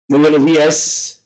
Muy buenos días.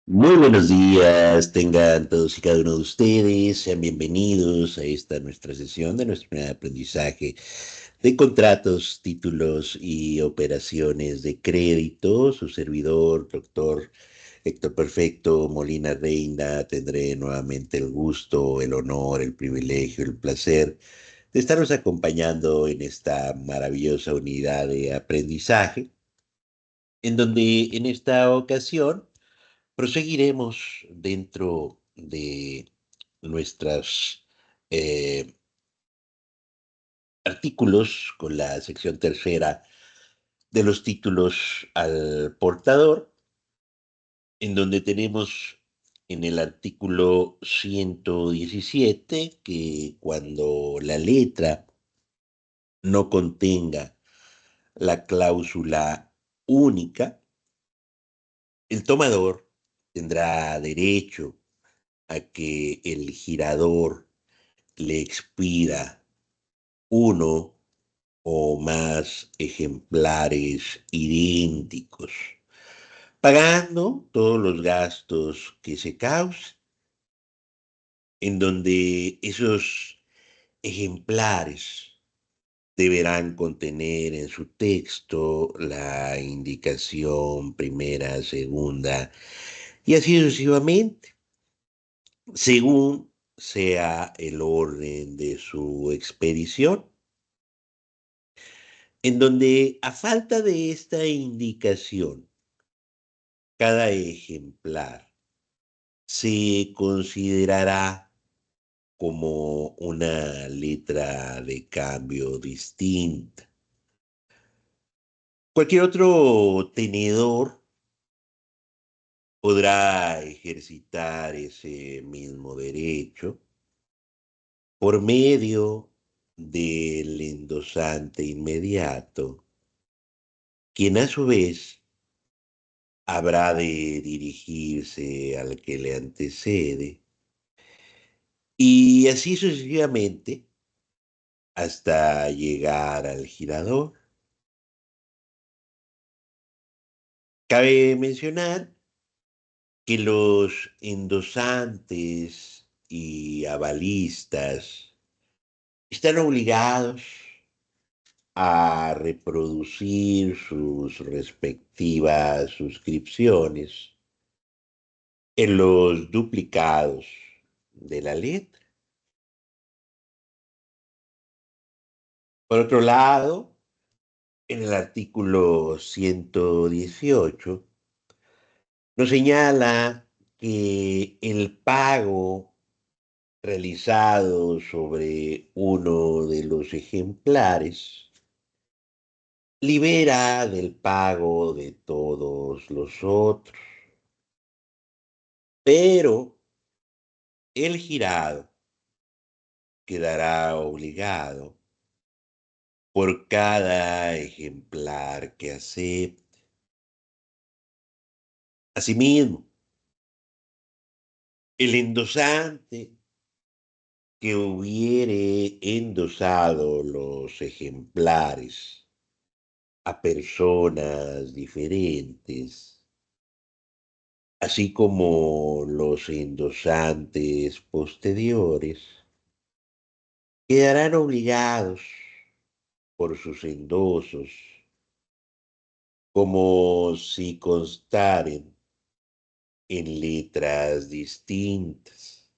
Muy buenos días, tengan todos y cada uno de ustedes, sean bienvenidos a esta nuestra sesión de nuestro primer aprendizaje de contratos, títulos y operaciones de crédito. Su servidor, doctor Héctor Perfecto Molina Reina, tendré nuevamente el gusto, el honor, el privilegio, el placer de estarnos acompañando en esta maravillosa unidad de aprendizaje, en donde en esta ocasión proseguiremos dentro de nuestros artículos con la sección tercera de los títulos al portador, en donde tenemos en el artículo 117 que cuando la letra no contenga la cláusula única, el tomador tendrá derecho a que el girador le expida uno o más ejemplares idénticos, pagando todos los gastos que se causen, en donde esos ejemplares deberán contener en su texto la indicación primera, segunda y así sucesivamente, según sea el orden de su expedición, en donde a falta de esta indicación, cada ejemplar se considerará como una letra de cambio distinta. Cualquier otro tenedor podrá ejercitar ese mismo derecho por medio del endosante inmediato, quien a su vez habrá de dirigirse al que le antecede, y así sucesivamente hasta llegar al girador. Cabe mencionar que los endosantes y avalistas están obligados a reproducir sus respectivas suscripciones en los duplicados de la letra. Por otro lado, en el artículo 118 nos señala que el pago realizado sobre uno de los ejemplares libera del pago de todos los otros, pero el girado quedará obligado por cada ejemplar que acepte. Asimismo, el endosante que hubiere endosado los ejemplares a personas diferentes, así como los endosantes posteriores, quedarán obligados por sus endosos, como si constaren en letras distintas.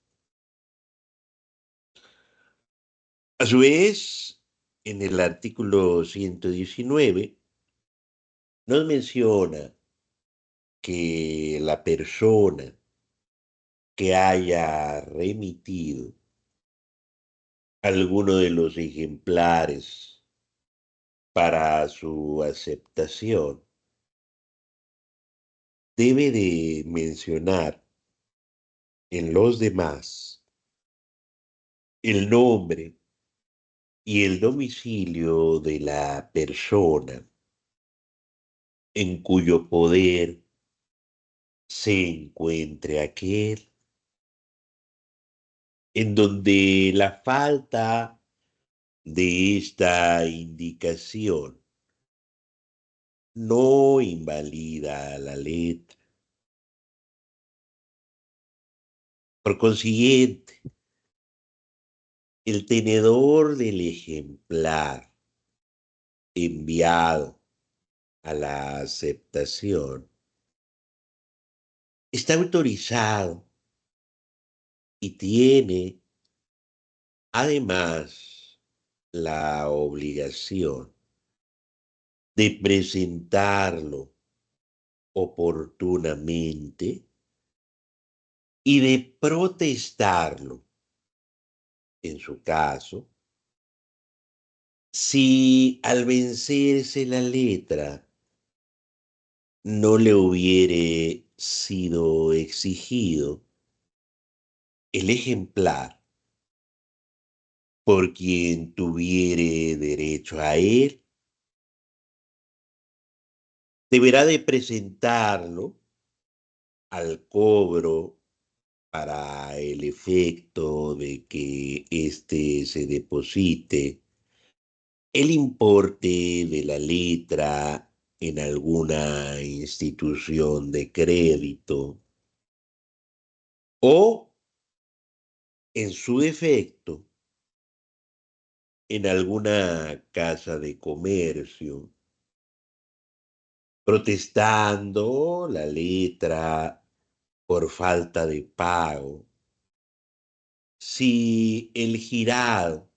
A su vez, en el artículo 119 nos menciona que la persona que haya remitido alguno de los ejemplares para su aceptación debe de mencionar en los demás el nombre y el domicilio de la persona en cuyo poder se encuentre aquel, en donde la falta de esta indicación no invalida la letra, Por consiguiente, el tenedor del ejemplar enviado a la aceptación está autorizado y tiene además la obligación de presentarlo oportunamente y de protestarlo, en su caso, si al vencerse la letra no le hubiere sido exigido el ejemplar por quien tuviere derecho a él, deberá de presentarlo al cobro para el efecto de que éste se deposite el importe de la letra en alguna institución de crédito o, en su defecto, en alguna casa de comercio, protestando la letra por falta de pago. Si el girado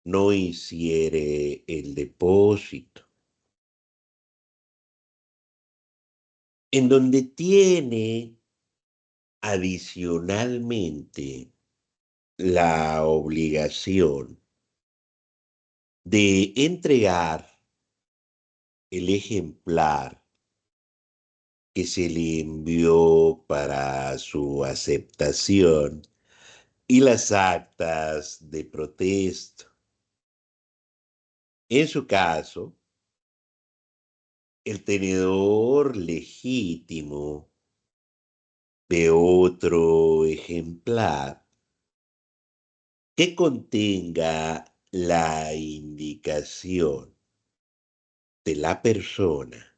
no hiciere el depósito, en donde tiene adicionalmente la obligación de entregar el ejemplar que se le envió para su aceptación y las actas de protesta. En su caso, el tenedor legítimo de otro ejemplar que contenga la indicación de la persona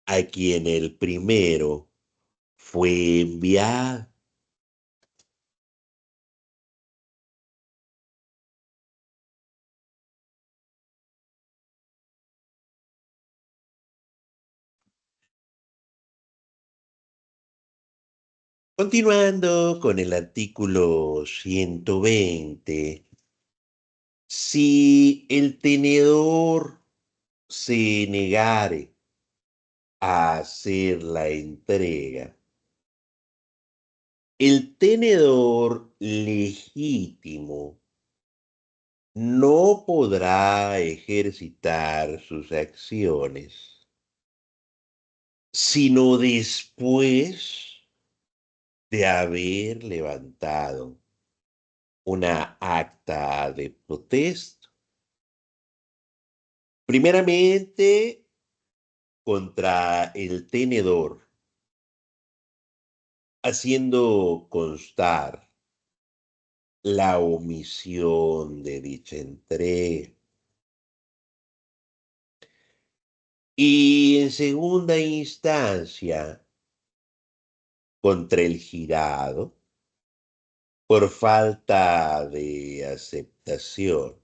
a quien el primero fue enviado. Continuando con el artículo 120, si el tenedor se negare a hacer la entrega, el tenedor legítimo no podrá ejercitar sus acciones, sino después de haber levantado una acta de protesta, primeramente contra el tenedor, haciendo constar la omisión de dicha entrega. Y en segunda instancia, contra el girado, por falta de aceptación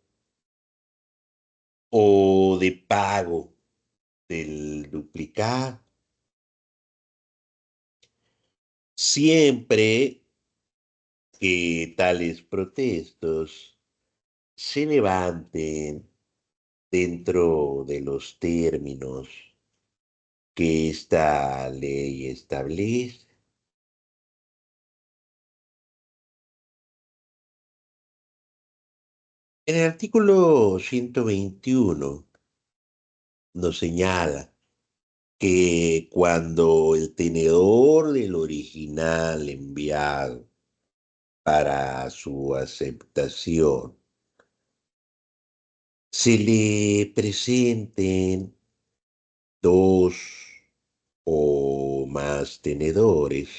o de pago del duplicado, siempre que tales protestos se levanten dentro de los términos que esta ley establece. En el artículo 121 nos señala que cuando el tenedor del original enviado para su aceptación se le presenten dos o más tenedores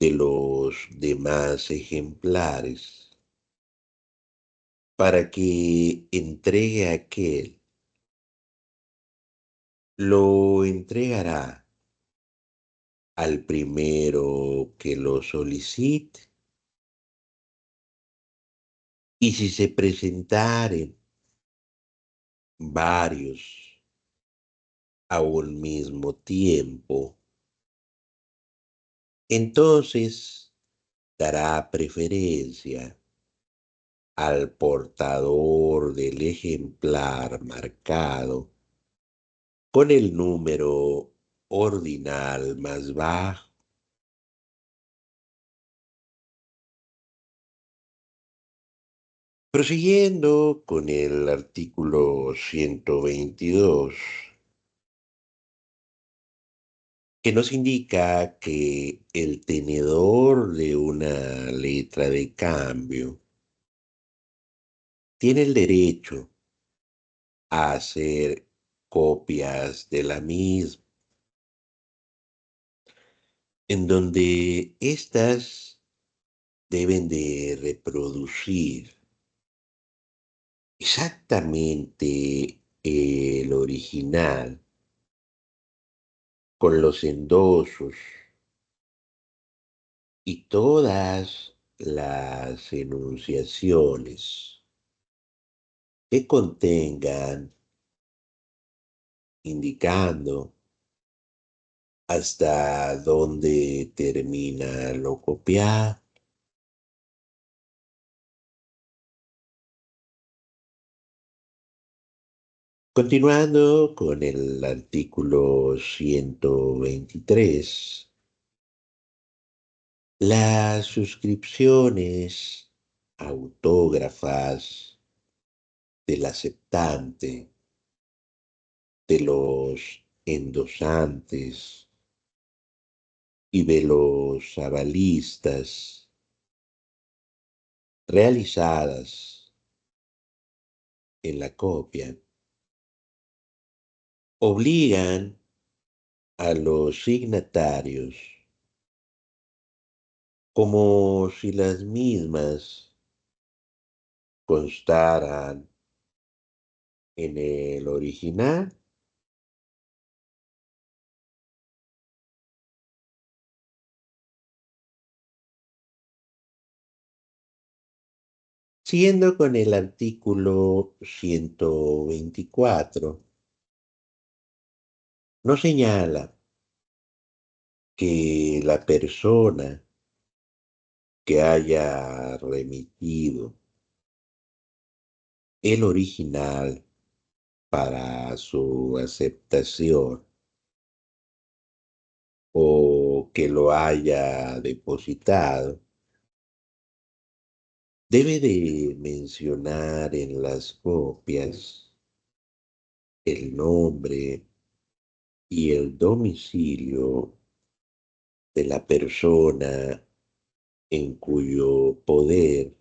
de los demás ejemplares para que entregue aquel, lo entregará al primero que lo solicite. Y si se presentaren varios a un mismo tiempo, entonces dará preferencia al portador del ejemplar marcado con el número ordinal más bajo. Prosiguiendo con el artículo 122, que nos indica que el tenedor de una letra de cambio tiene el derecho a hacer copias de la misma, en donde éstas deben de reproducir exactamente el original con los endosos y todas las enunciaciones que contengan indicando hasta dónde termina lo copiado. Continuando con el artículo 123, las suscripciones autógrafas del aceptante, de los endosantes y de los avalistas realizadas en la copia obligan a los signatarios como si las mismas constaran en el original, siguiendo con el artículo 124, nos señala que la persona que haya remitido el original para su aceptación o que lo haya depositado, debe de mencionar en las copias el nombre y el domicilio de la persona en cuyo poder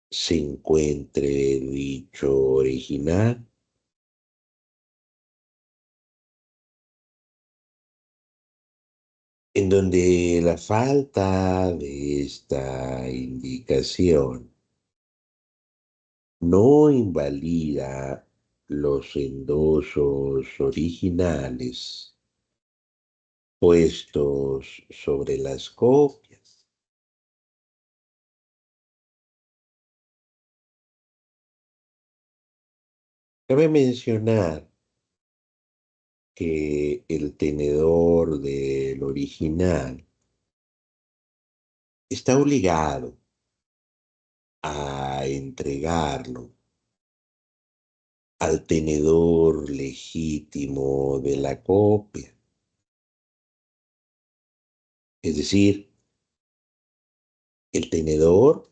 se encuentre dicho original, en donde la falta de esta indicación no invalida los endosos originales puestos sobre las copias. Cabe mencionar que el tenedor del original está obligado a entregarlo al tenedor legítimo de la copia, es decir, el tenedor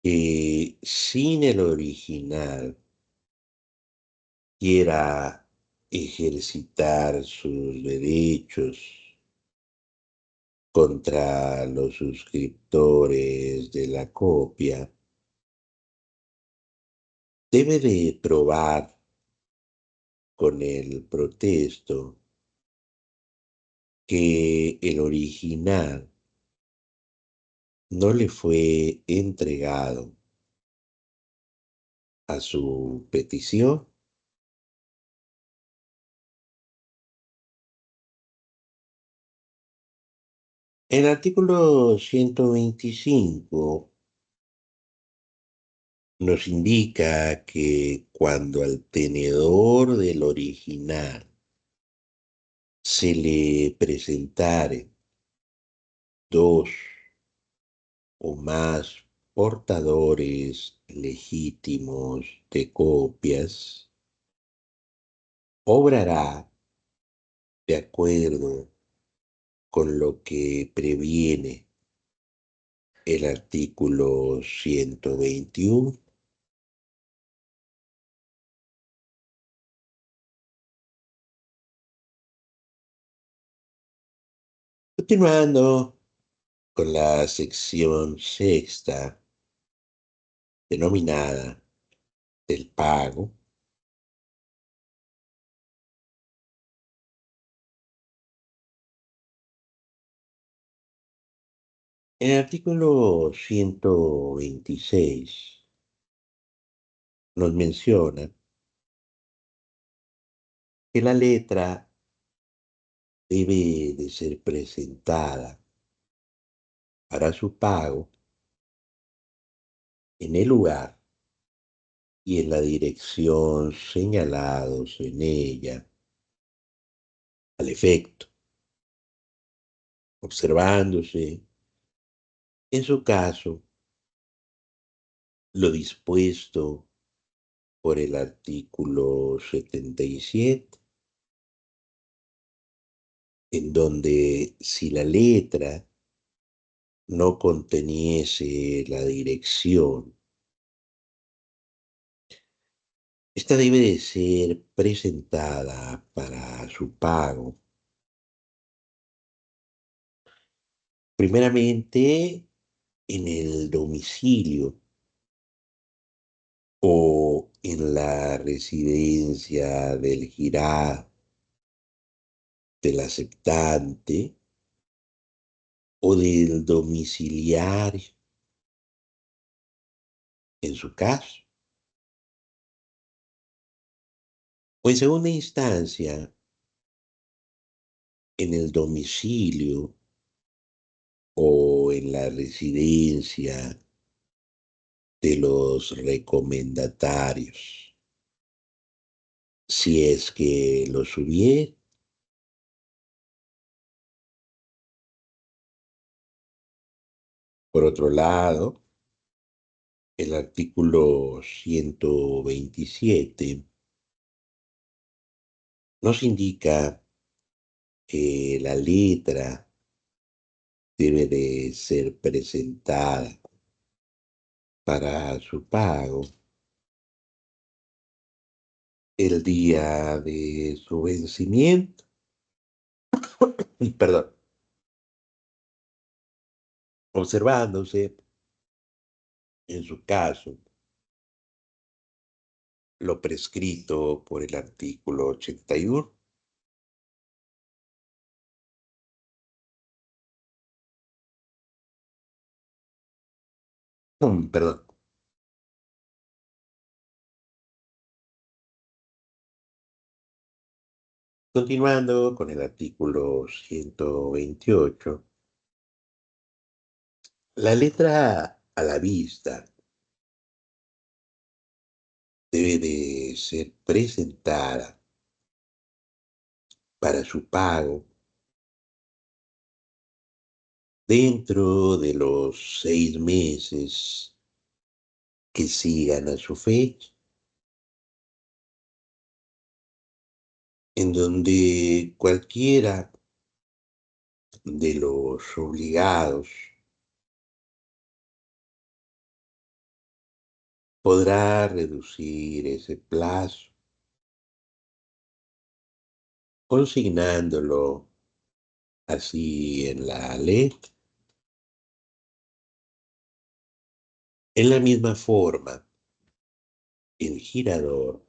que sin el original quiera ejercitar sus derechos contra los suscriptores de la copia, debe de probar con el protesto que el original no le fue entregado a su petición El artículo 125 nos indica que cuando al tenedor del original se le presentare dos o más portadores legítimos de copias, obrará de acuerdo con lo que previene el artículo 121. Continuando con la sección sexta, denominada del pago, en el artículo 126 nos menciona que la letra debe de ser presentada para su pago en el lugar y en la dirección señalados en ella, al efecto, observándose, en su caso, lo dispuesto por el artículo 77, en donde si la letra no conteniese la dirección, esta debe de ser presentada para su pago, primeramente en el domicilio o en la residencia del girado del aceptante o del domiciliario, en su caso, o en segunda instancia, en el domicilio o en la residencia de los recomendatarios, si es que los hubiera. Por otro lado, el artículo 127 nos indica que la letra debe de ser presentada para su pago el día de su vencimiento, perdón, observándose, en su caso, lo prescrito por el artículo 81. Perdón. Continuando con el artículo 128, la letra a la vista debe de ser presentada para su pago dentro de los 6 meses que sigan a su fecha, en donde cualquiera de los obligados podrá reducir ese plazo, consignándolo así en la ley. En la misma forma, el girador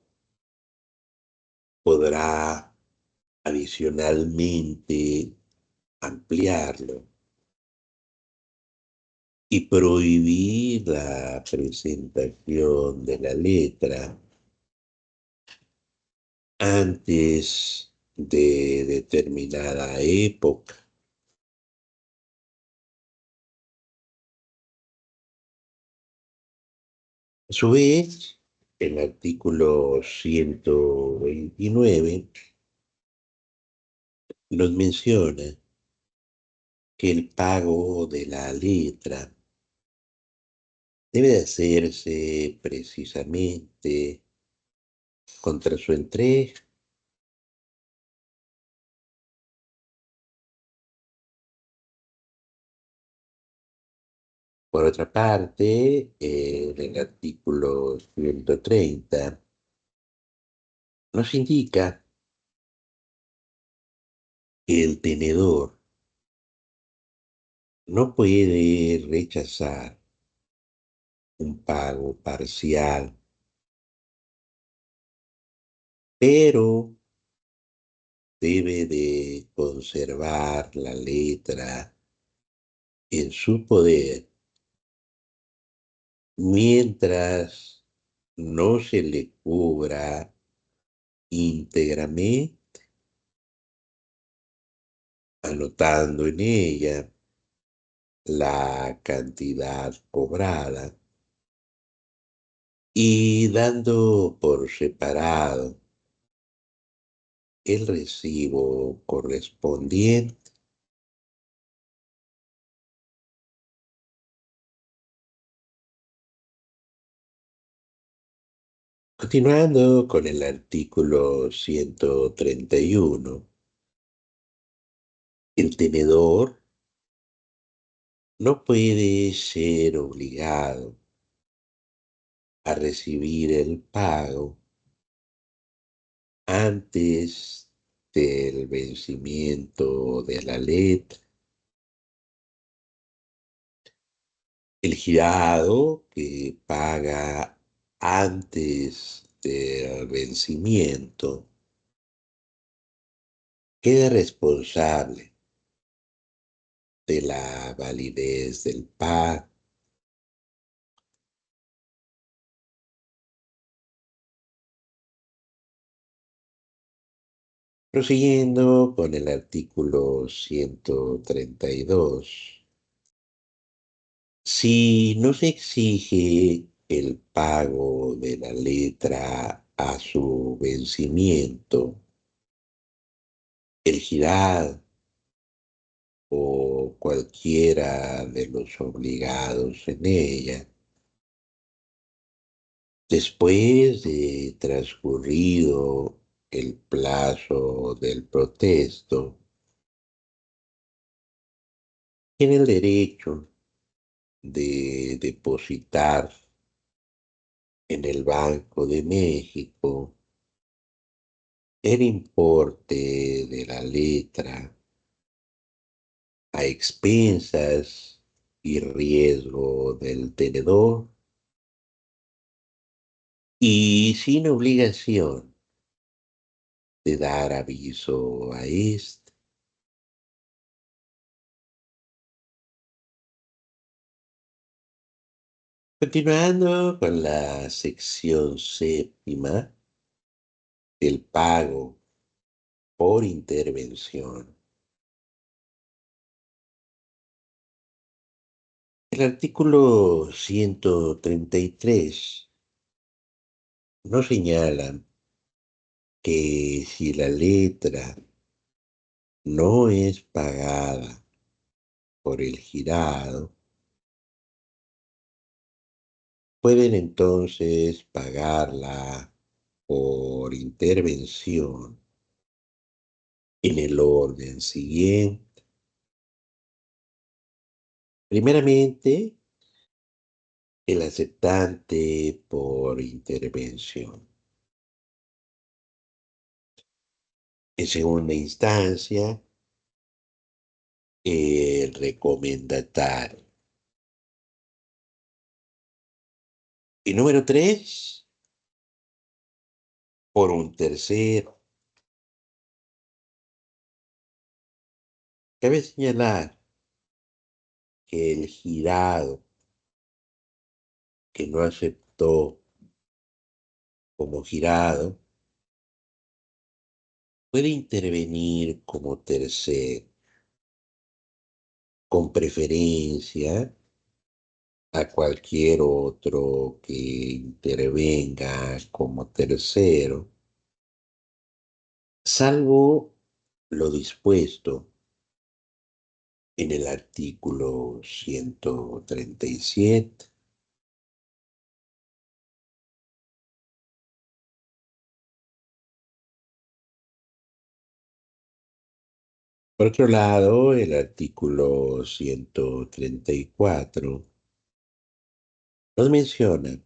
podrá adicionalmente ampliarlo y prohibir la presentación de la letra antes de determinada época, A su vez, el artículo 129 nos menciona que el pago de la letra debe de hacerse precisamente contra su entrega. Por otra parte, en el artículo 130 nos indica que el tenedor no puede rechazar un pago parcial, pero debe de conservar la letra en su poder mientras no se le cubra íntegramente, anotando en ella la cantidad cobrada y dando por separado el recibo correspondiente. Continuando con el artículo 131, el tenedor no puede ser obligado a recibir el pago antes del vencimiento de la letra. El girado que paga antes del vencimiento queda responsable de la validez del pago. Prosiguiendo con el artículo 132, si no se exige el pago de la letra a su vencimiento, el girado o cualquiera de los obligados en ella, después de transcurrido el plazo del protesto, tiene el derecho de depositar en el Banco de México el importe de la letra a expensas y riesgo del tenedor y sin obligación de dar aviso a este. Continuando con la sección séptima del pago por intervención. El artículo 133 nos señala que si la letra no es pagada por el girado, pueden entonces pagarla por intervención en el orden siguiente. Primeramente, el aceptante por intervención. En segunda instancia, el recomendatario. Y número tres, por un tercero. Cabe señalar que el girado que no aceptó como girado puede intervenir como tercero, con preferencia a cualquier otro que intervenga como tercero, salvo lo dispuesto en el artículo 137. Por otro lado, el artículo 134 nos menciona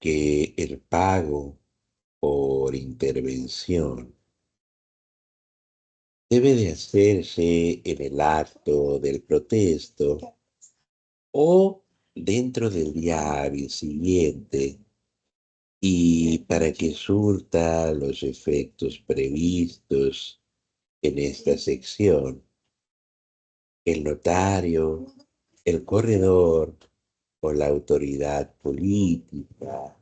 que el pago por intervención debe de hacerse en el acto del protesto o dentro del día hábil siguiente, y para que surta los efectos previstos en esta sección, el notario, el corredor o la autoridad política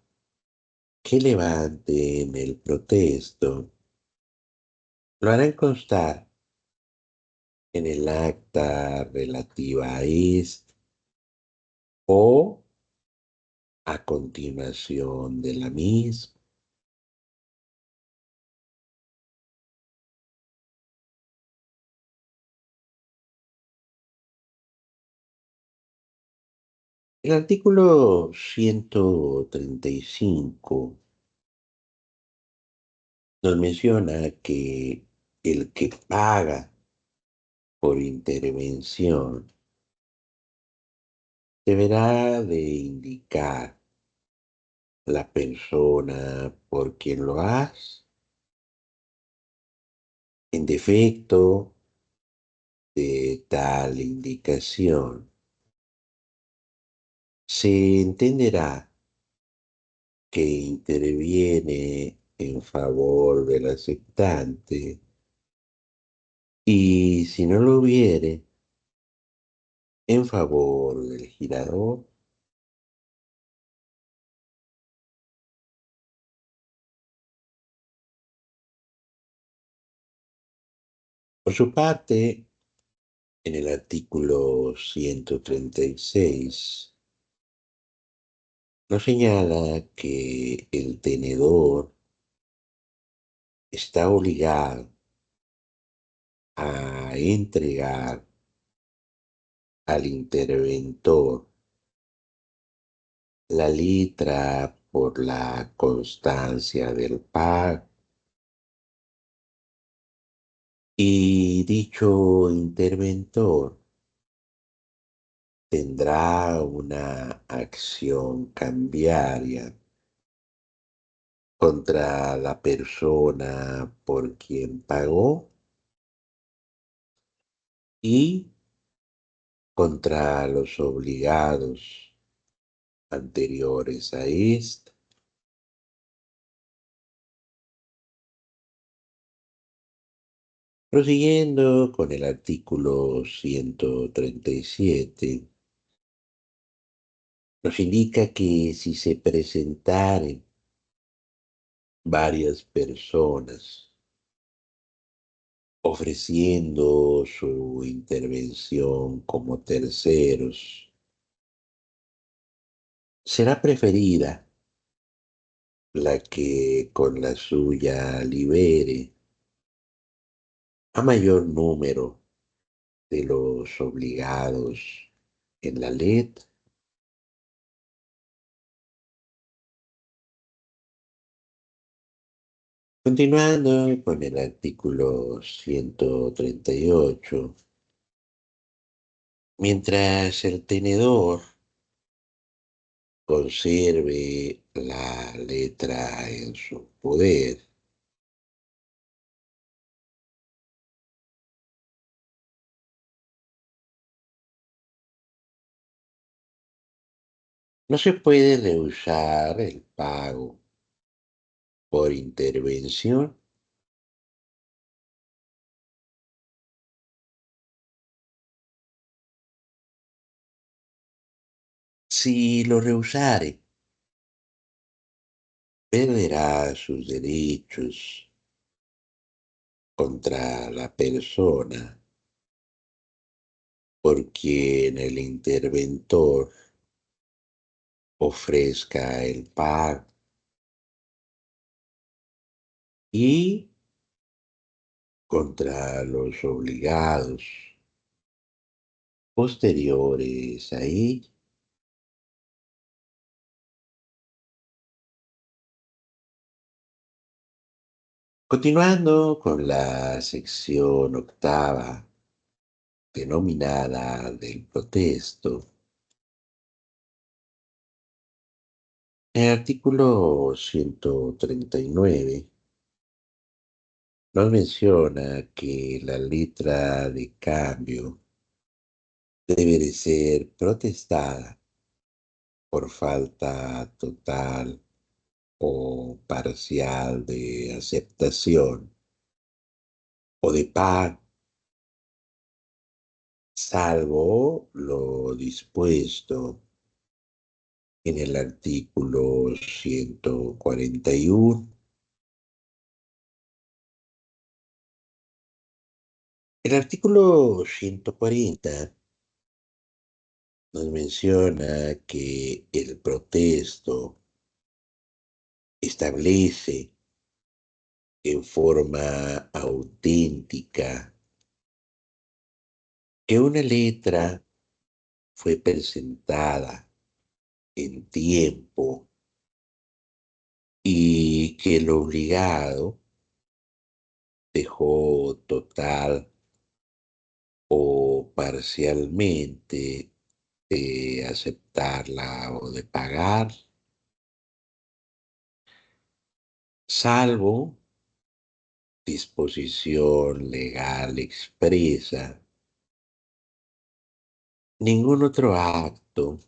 que levanten el protesto lo harán constar en el acta relativa a este o a continuación de la misma. El artículo 135 nos menciona que el que paga por intervención deberá de indicar la persona por quien lo hace. En defecto de tal indicación, se entenderá que interviene en favor del aceptante, y si no lo hubiere, en favor del girador. Por su parte, en el artículo 136 nos señala que el tenedor está obligado a entregar al interventor la letra por la constancia del pago, y dicho interventor tendrá una acción cambiaria contra la persona por quien pagó y contra los obligados anteriores a esto. Prosiguiendo con el artículo 137, nos indica que si se presentaren varias personas ofreciendo su intervención como terceros, será preferida la que con la suya libere a mayor número de los obligados en la letra. Continuando con el artículo 138, mientras el tenedor conserve la letra en su poder, no se puede rehusar el pago por intervención si lo rehusare. Perderá sus derechos contra la persona por quien el interventor ofrezca el pago y contra los obligados posteriores a ello. Continuando con la sección octava, denominada del protesto, el artículo 139 nos menciona que la letra de cambio debe de ser protestada por falta total o parcial de aceptación o de pago, salvo lo dispuesto en el artículo 141. El artículo 140 nos menciona que el protesto establece en forma auténtica que una letra fue presentada en tiempo y que el obligado dejó total o parcialmente de aceptarla o de pagar, salvo disposición legal expresa. Ningún otro acto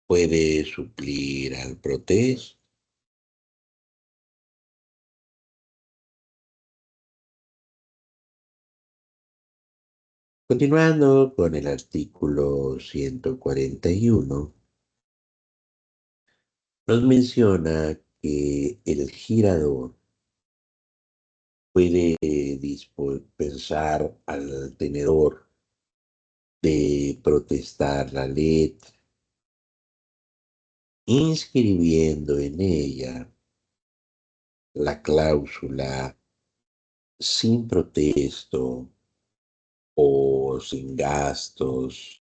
puede suplir al protesto. Continuando con el artículo 141, nos menciona que el girador puede dispensar al tenedor de protestar la letra, inscribiendo en ella la cláusula sin protesto o sin gastos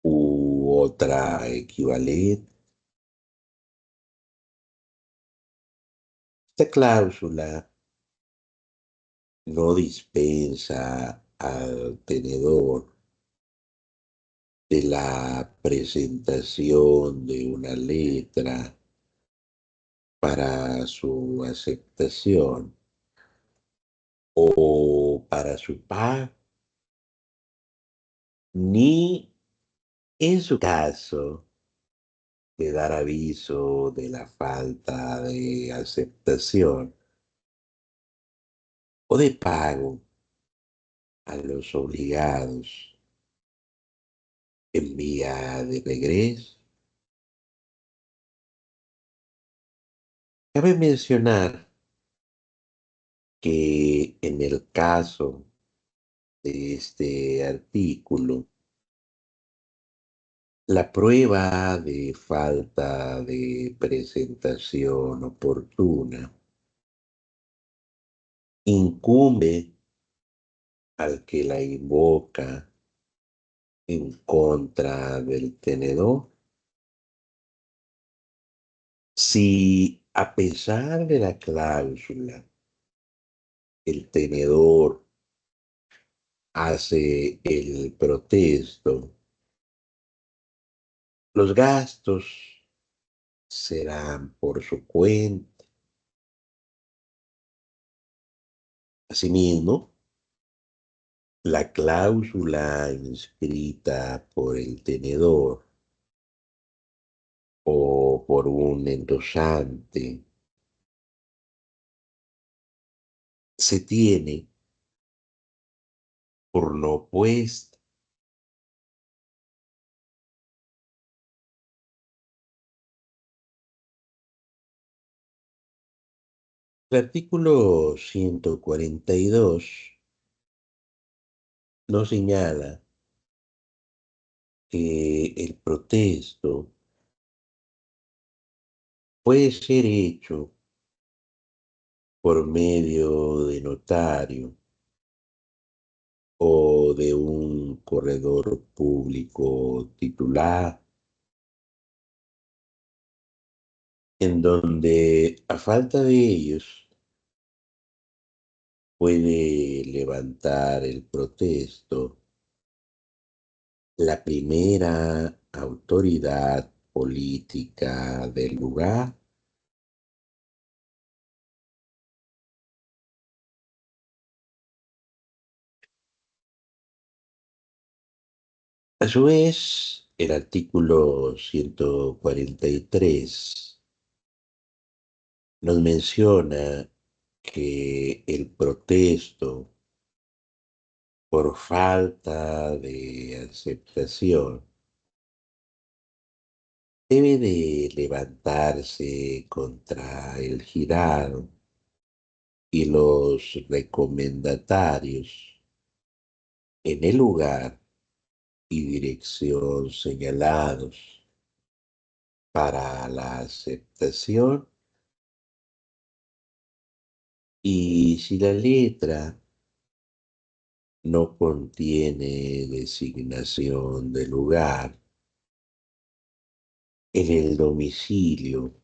u otra equivalente. Esta cláusula no dispensa al tenedor de la presentación de una letra para su aceptación o para su pago, ni en su caso de dar aviso de la falta de aceptación o de pago a los obligados en vía de regreso. Cabe mencionar que en el caso de este artículo, la prueba de falta de presentación oportuna incumbe al que la invoca en contra del tenedor. Si a pesar de la cláusula el tenedor hace el protesto, los gastos serán por su cuenta. Asimismo, la cláusula inscrita por el tenedor o por un endosante se tiene por no puesta. El artículo 142 nos señala que el protesto puede ser hecho por medio de notario o de un corredor público titular, en donde a falta de ellos puede levantar el protesto la primera autoridad política del lugar. A su vez, el artículo 143 nos menciona que el protesto por falta de aceptación debe de levantarse contra el girado y los recomendatarios en el lugar y dirección señalados para la aceptación, y si la letra no contiene designación de lugar en el domicilio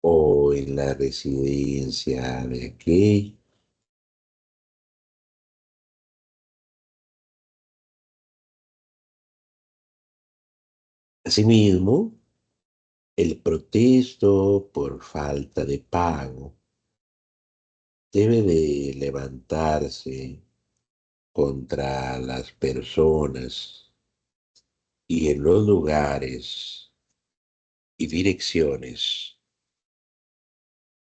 o en la residencia de aquel. Asimismo, el protesto por falta de pago debe de levantarse contra las personas y en los lugares y direcciones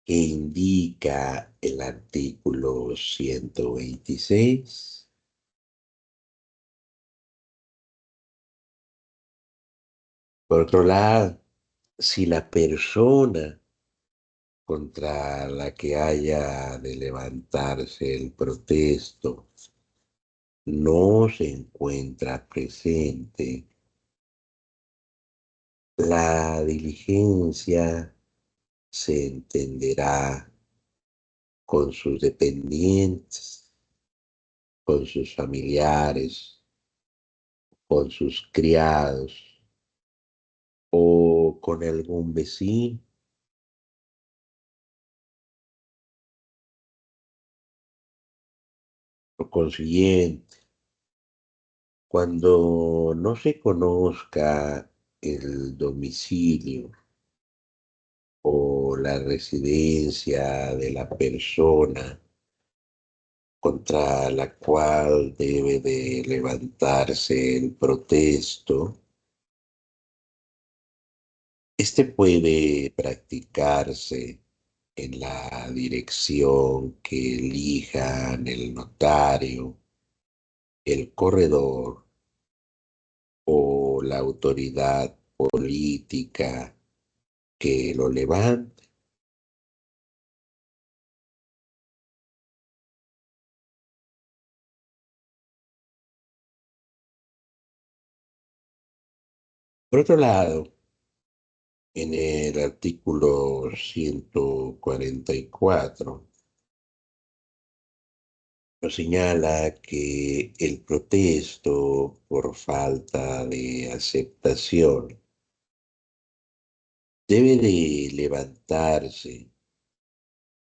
que indica el artículo 126. Por otro lado, si la persona contra la que haya de levantarse el protesto no se encuentra presente, la diligencia se entenderá con sus dependientes, con sus familiares, con sus criados o con algún vecino. Por consiguiente, cuando no se conozca el domicilio o la residencia de la persona contra la cual debe de levantarse el protesto, este puede practicarse en la dirección que elijan el notario, el corredor o la autoridad política que lo levante. Por otro lado, en el artículo 144 nos señala que el protesto por falta de aceptación debe de levantarse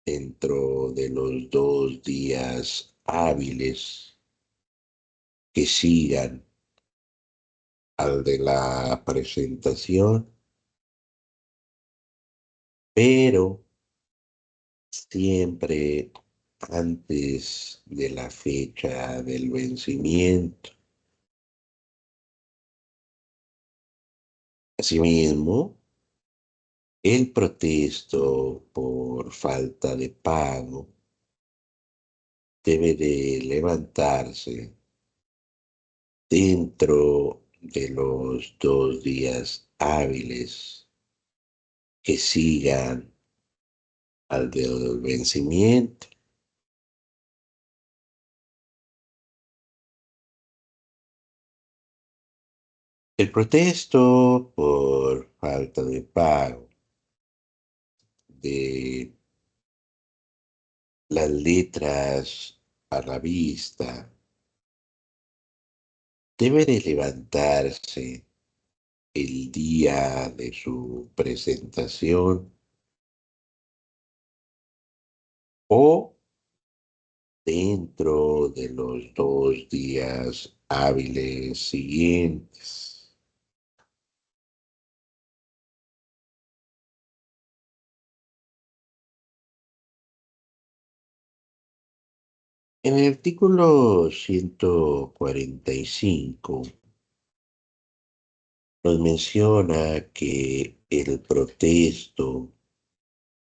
dentro de los 2 días hábiles que sigan al de la presentación, pero siempre antes de la fecha del vencimiento. Asimismo, el protesto por falta de pago debe de levantarse dentro de los 2 días hábiles que sigan al del vencimiento. El protesto por falta de pago de las letras a la vista debe de levantarse el día de su presentación o dentro de los 2 días hábiles siguientes. En el artículo 145 nos menciona que el protesto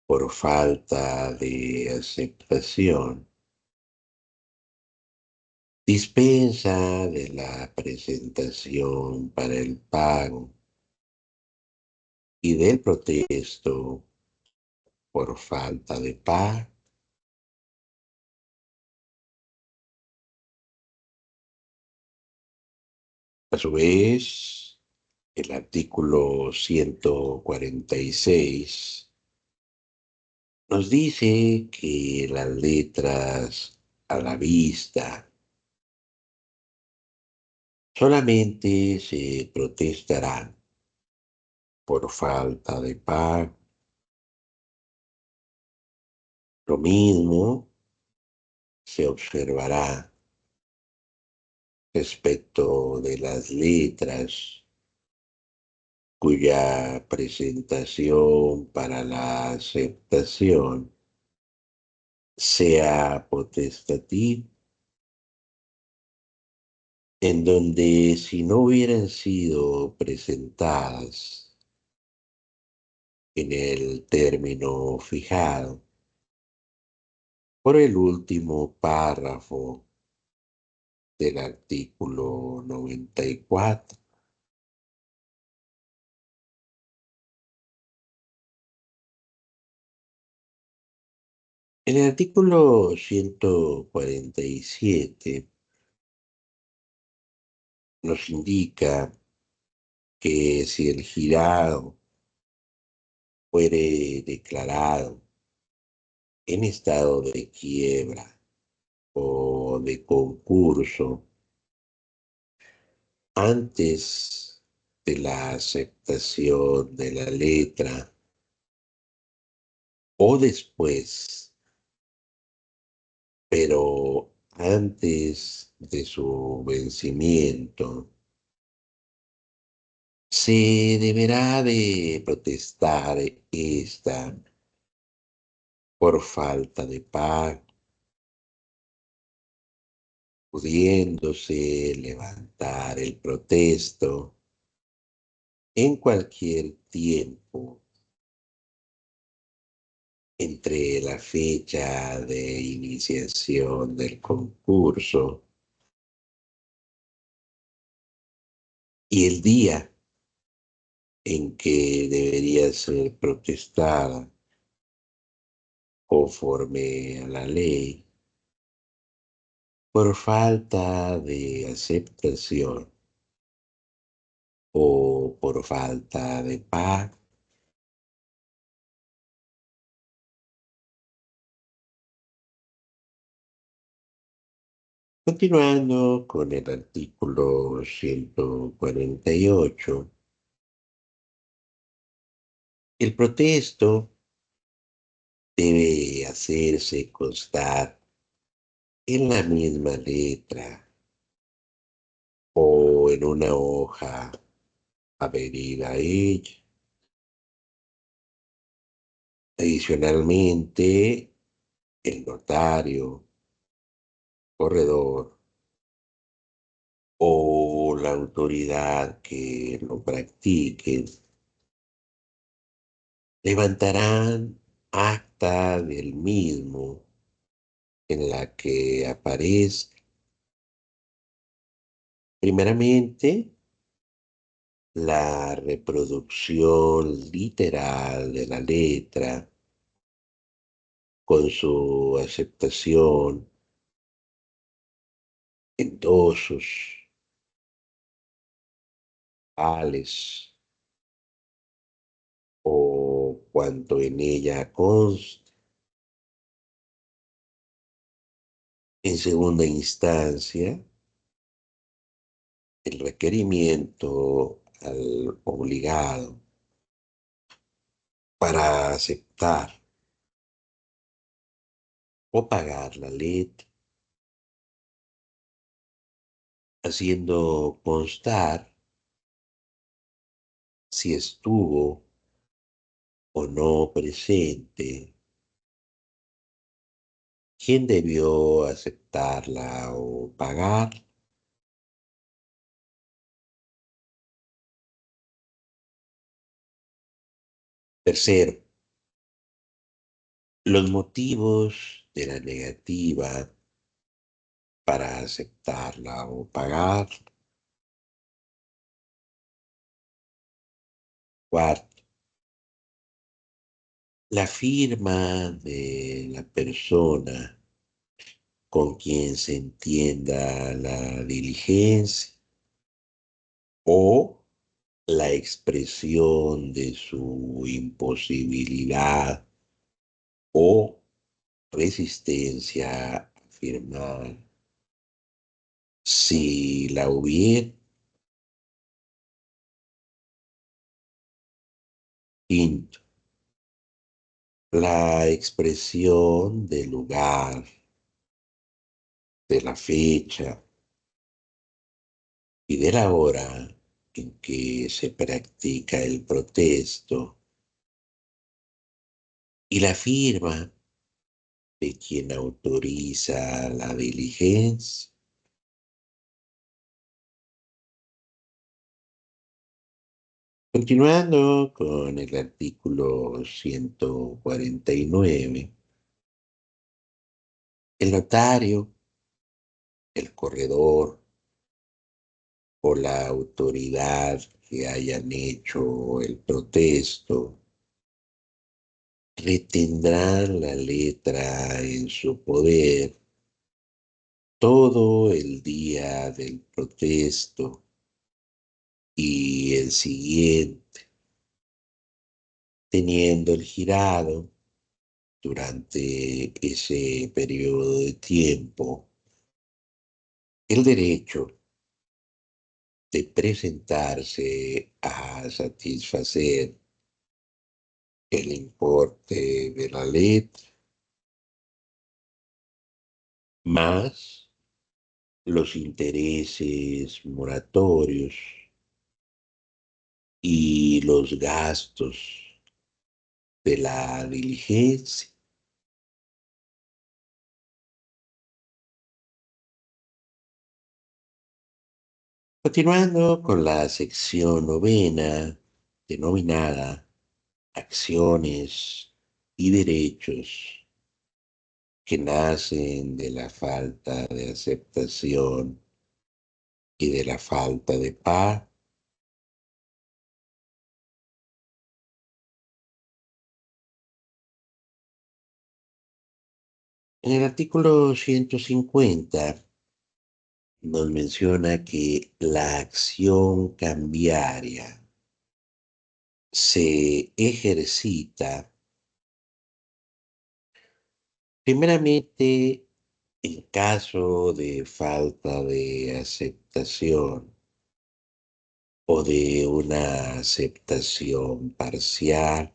por falta de aceptación dispensa de la presentación para el pago y del protesto por falta de pago. A su vez, el artículo 146 nos dice que las letras a la vista solamente se protestarán por falta de pago. Lo mismo se observará respecto de las letras cuya presentación para la aceptación sea potestativa, en donde si no hubieran sido presentadas en el término fijado por el último párrafo del artículo 94. En el artículo 147 nos indica que si el girado fuere declarado en estado de quiebra o de concurso antes de la aceptación de la letra o después, pero antes de su vencimiento, se deberá de protestar esta por falta de pago, pudiéndose levantar el protesto en cualquier tiempo entre la fecha de iniciación del concurso y el día en que debería ser protestada conforme a la ley por falta de aceptación o por falta de pago. Continuando con el artículo 148, el protesto debe hacerse constar en la misma letra o en una hoja adherida a ella. Adicionalmente, el notario, corredor o la autoridad que lo practique levantarán acta del mismo en la que aparezca primeramente la reproducción literal de la letra con su aceptación, endosos Ales o cuanto en ella conste. En segunda instancia, el requerimiento al obligado para aceptar o pagar la letra, haciendo constar si estuvo o no presente, quién debió aceptarla o pagar. Tercero, los motivos de la negativa para aceptarla o pagar. Cuarto, la firma de la persona con quien se entienda la diligencia o la expresión de su imposibilidad o resistencia a firmar. Si la hubiera. Quinto, la expresión del lugar, de la fecha y de la hora en que se practica el protesto y la firma de quien autoriza la diligencia. Continuando con el artículo 149, el notario, el corredor o la autoridad que hayan hecho el protesto retendrán la letra en su poder todo el día del protesto y el siguiente, teniendo el girado durante ese periodo de tiempo el derecho de presentarse a satisfacer el importe de la letra más los intereses moratorios y los gastos de la diligencia. Continuando con la sección novena, denominada acciones y derechos que nacen de la falta de aceptación y de la falta de paz. En el artículo 150 nos menciona que la acción cambiaria se ejercita primeramente en caso de falta de aceptación o de una aceptación parcial.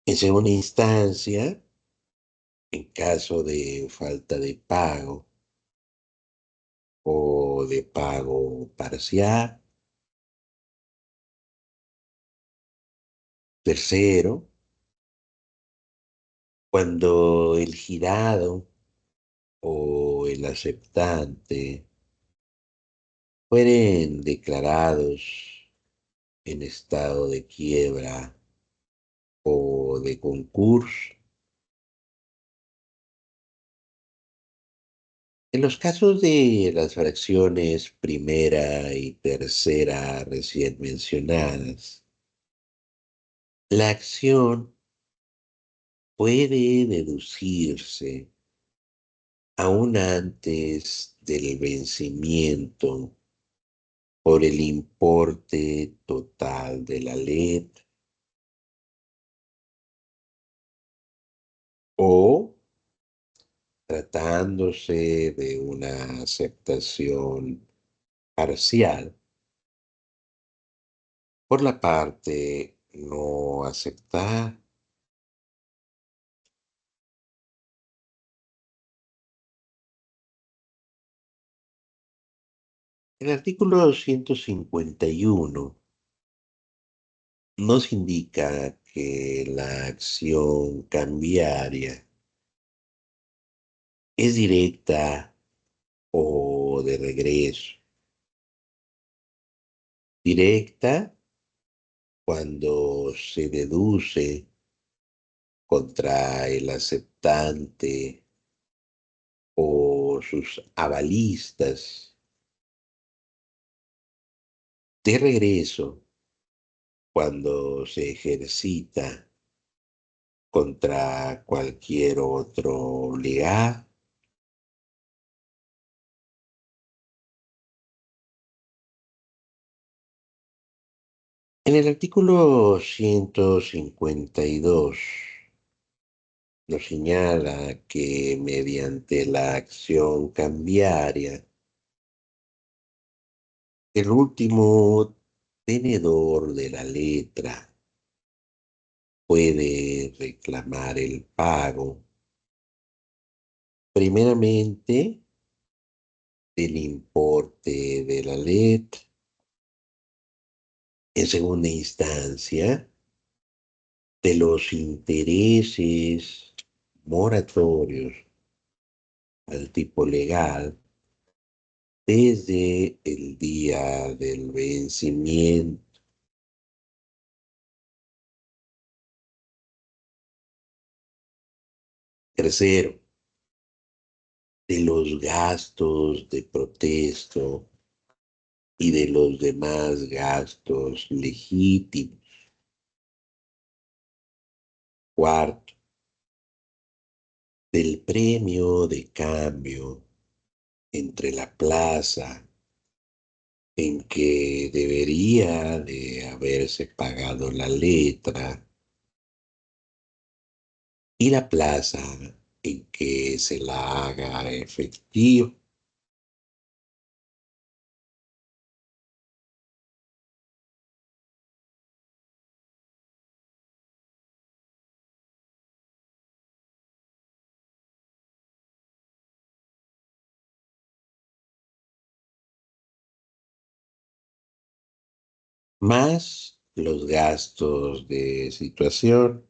En segunda instancia, en caso de falta de pago o de pago parcial. Tercero, cuando el girado o el aceptante fueren declarados en estado de quiebra o de concurso. En los casos de las fracciones primera y tercera recién mencionadas, la acción puede deducirse aún antes del vencimiento por el importe total de la letra, o tratándose de una aceptación parcial por la parte no aceptada. El artículo 151 nos indica que la acción cambiaria es directa o de regreso. Directa cuando se deduce contra el aceptante o sus avalistas. De regreso cuando se ejercita contra cualquier otro legado. En el artículo 152 nos señala que mediante la acción cambiaria, el último tenedor de la letra puede reclamar el pago, primeramente del importe de la letra, en segunda instancia de los intereses moratorios al tipo legal desde el día del vencimiento. Tercero, de los gastos de protesto y de los demás gastos legítimos. Cuarto, del premio de cambio entre la plaza en que debería de haberse pagado la letra y la plaza en que se la haga efectivo. Más los gastos de situación.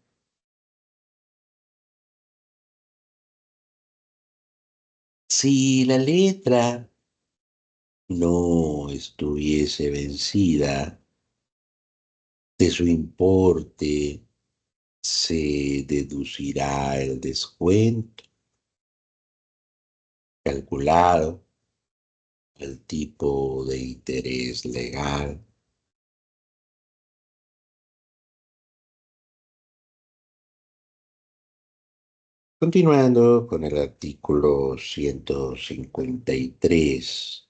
Si la letra no estuviese vencida, de su importe se deducirá el descuento calculado al tipo de interés legal. Continuando con el artículo 153,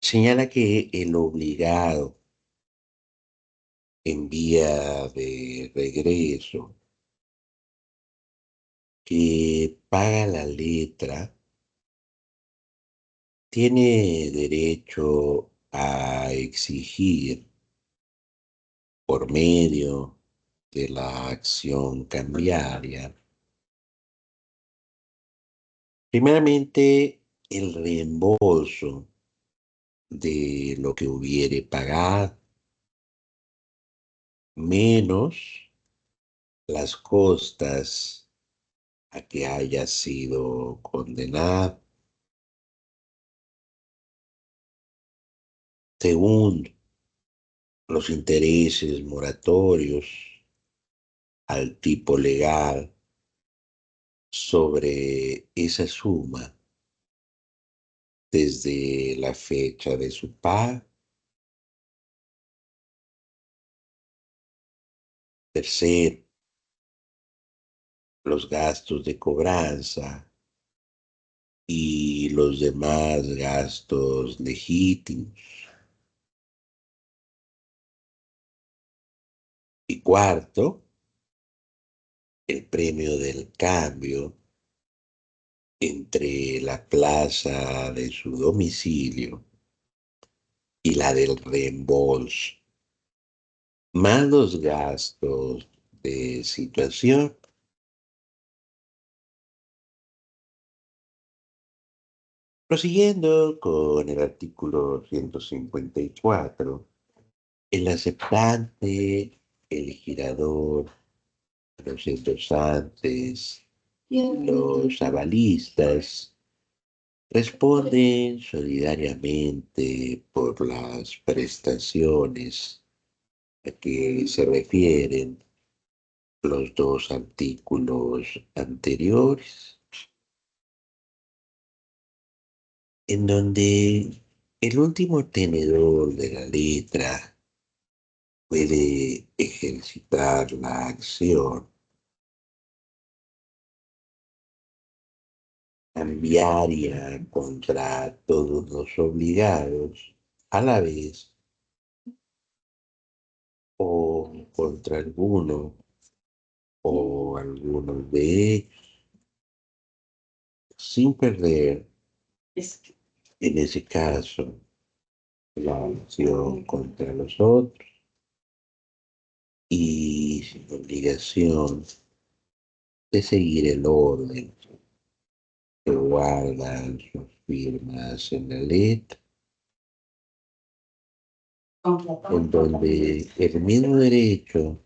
señala que el obligado en vía de regreso que paga la letra tiene derecho a exigir por medio de la acción cambiaria, primeramente el reembolso de lo que hubiere pagado, menos las costas a que haya sido condenado. Segundo, los intereses moratorios al tipo legal sobre esa suma desde la fecha de su pago. Tercero, los gastos de cobranza y los demás gastos legítimos. Y cuarto, el premio del cambio entre la plaza de su domicilio y la del reembolso, más los gastos de situación. Prosiguiendo con el artículo 154, el aceptante, el girador, los endorsantes, los avalistas responden solidariamente por las prestaciones a que se refieren los dos artículos anteriores, en donde el último tenedor de la letra puede ejercitar la acción cambiaria contra todos los obligados a la vez o contra alguno o algunos de ellos, sin perder, en ese caso, la acción contra los otros y sin obligación de seguir el orden que guardan sus firmas en la letra, en donde el mismo derecho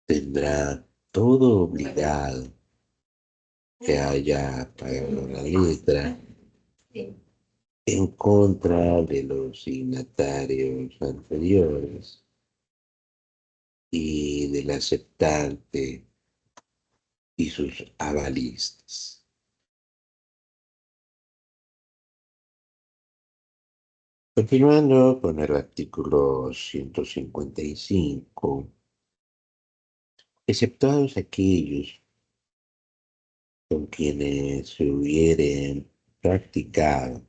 tendrá todo obligado que haya pagado la letra en contra de los signatarios anteriores y del aceptante y sus avalistas. Continuando con el artículo 155, exceptuados aquellos con quienes se hubieran practicado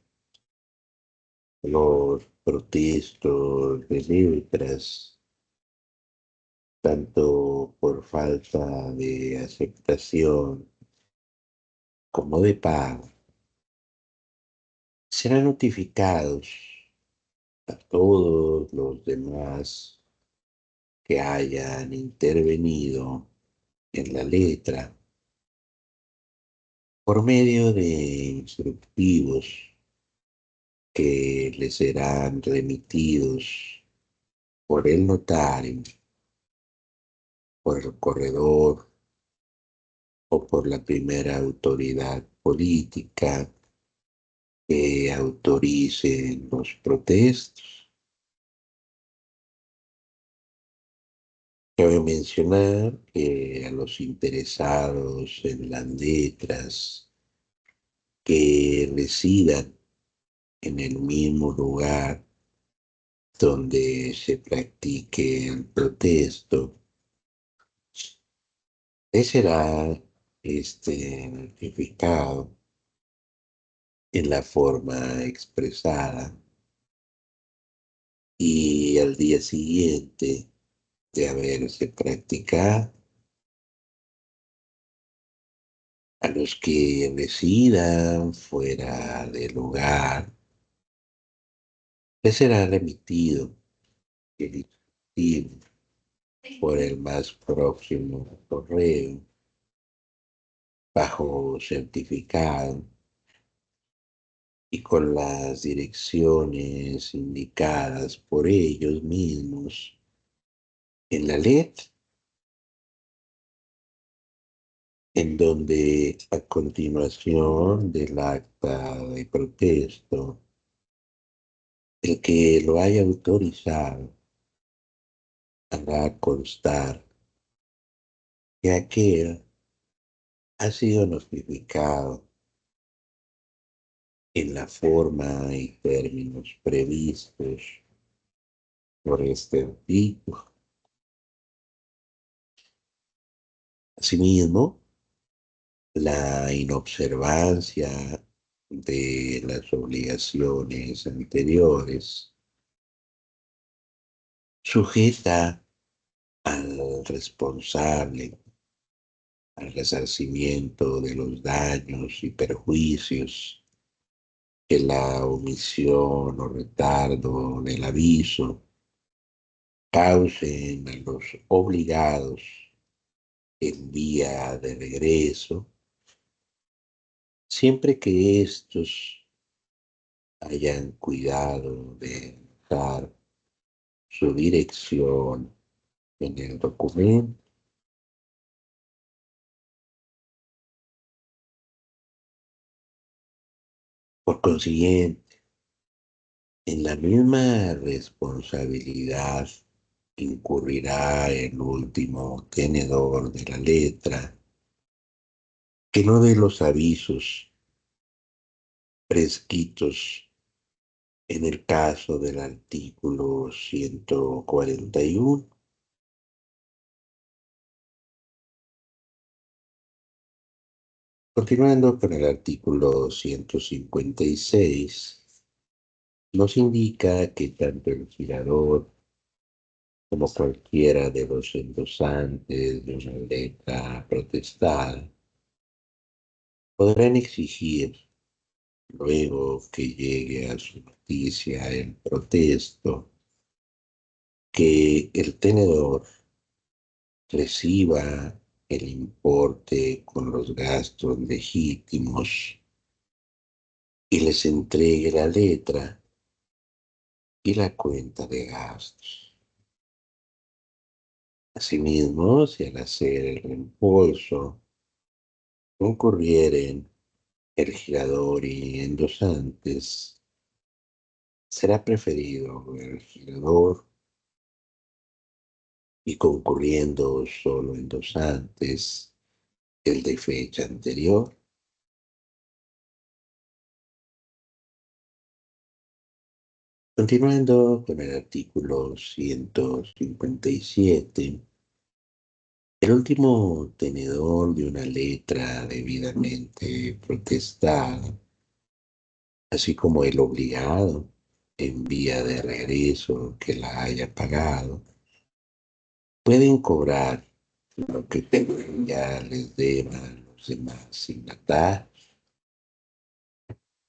los protestos de letras, tanto por falta de aceptación como de pago, serán notificados a todos los demás que hayan intervenido en la letra por medio de instructivos que les serán remitidos por el notario, por el corredor o por la primera autoridad política que autorice los protestos. Cabe mencionar que a los interesados en las letras que residan en el mismo lugar donde se practique el protesto, les será notificado en la forma expresada y al día siguiente de haberse practicado, a los que residan fuera del lugar, les será remitido el instructivo por el más próximo correo bajo certificado y con las direcciones indicadas por ellos mismos en la letra, en donde a continuación del acta de protesto, el que lo haya autorizado hará constar que aquel ha sido notificado en la forma y términos previstos por este artículo Asimismo, la inobservancia de las obligaciones anteriores sujeta al responsable al resarcimiento de los daños y perjuicios que la omisión o retardo del aviso causen a los obligados en vía de regreso, siempre que éstos hayan cuidado de dar su dirección en el documento. Por consiguiente, en la misma responsabilidad incurrirá el último tenedor de la letra, que no de los avisos prescritos en el caso del artículo 141. Continuando con el artículo 156, nos indica que tanto el girador como cualquiera de los endosantes de una letra protestada podrán exigir, luego que llegue a su noticia el protesto, que el tenedor reciba el importe con los gastos legítimos y les entregue la letra y la cuenta de gastos. Asimismo, si al hacer el reembolso concurrieren el girador y endosantes, será preferido el girador y concurriendo solo endosantes el de fecha anterior. Continuando con el artículo 157, el último tenedor de una letra debidamente protestada, así como el obligado en vía de regreso que la haya pagado, pueden cobrar lo que ya les deban los demás signatarios,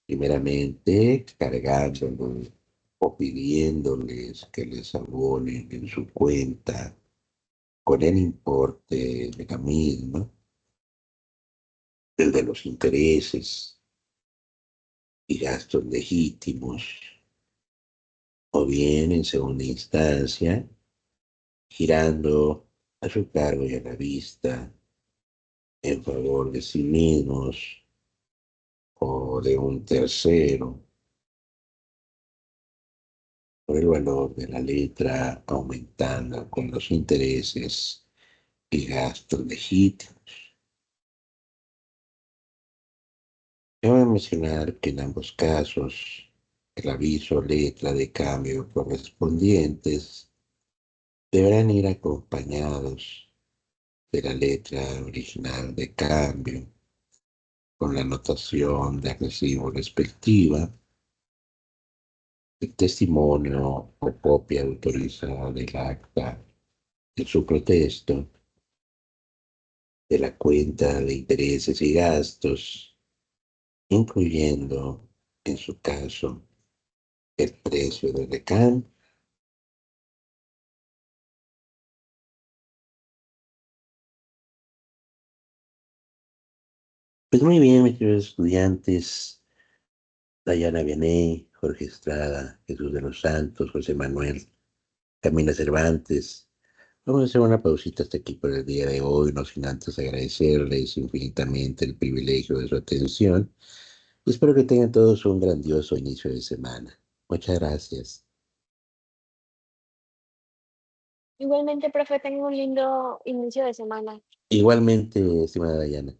primeramente cargándolos o pidiéndoles que les abonen en su cuenta con el importe de la misma, el de los intereses y gastos legítimos, o bien en segunda instancia, girando a su cargo y a la vista en favor de sí mismos o de un tercero, por el valor de la letra aumentando con los intereses y gastos legítimos. Cabe mencionar que en ambos casos el aviso o letra de cambio correspondientes deberán ir acompañados de la letra original de cambio con la anotación de recibo respectiva, el testimonio o copia autorizada del acta de su protesto, de la cuenta de intereses y gastos, incluyendo, en su caso, el precio del recambio. Pues muy bien, mis queridos estudiantes, Dayana Vianey, Jorge Estrada, Jesús de los Santos, José Manuel, Camila Cervantes. Vamos a hacer una pausita hasta aquí por el día de hoy, no sin antes agradecerles infinitamente el privilegio de su atención. Y espero que tengan todos un grandioso inicio de semana. Muchas gracias. Igualmente, profe, tengo un lindo inicio de semana. Igualmente, estimada Dayana.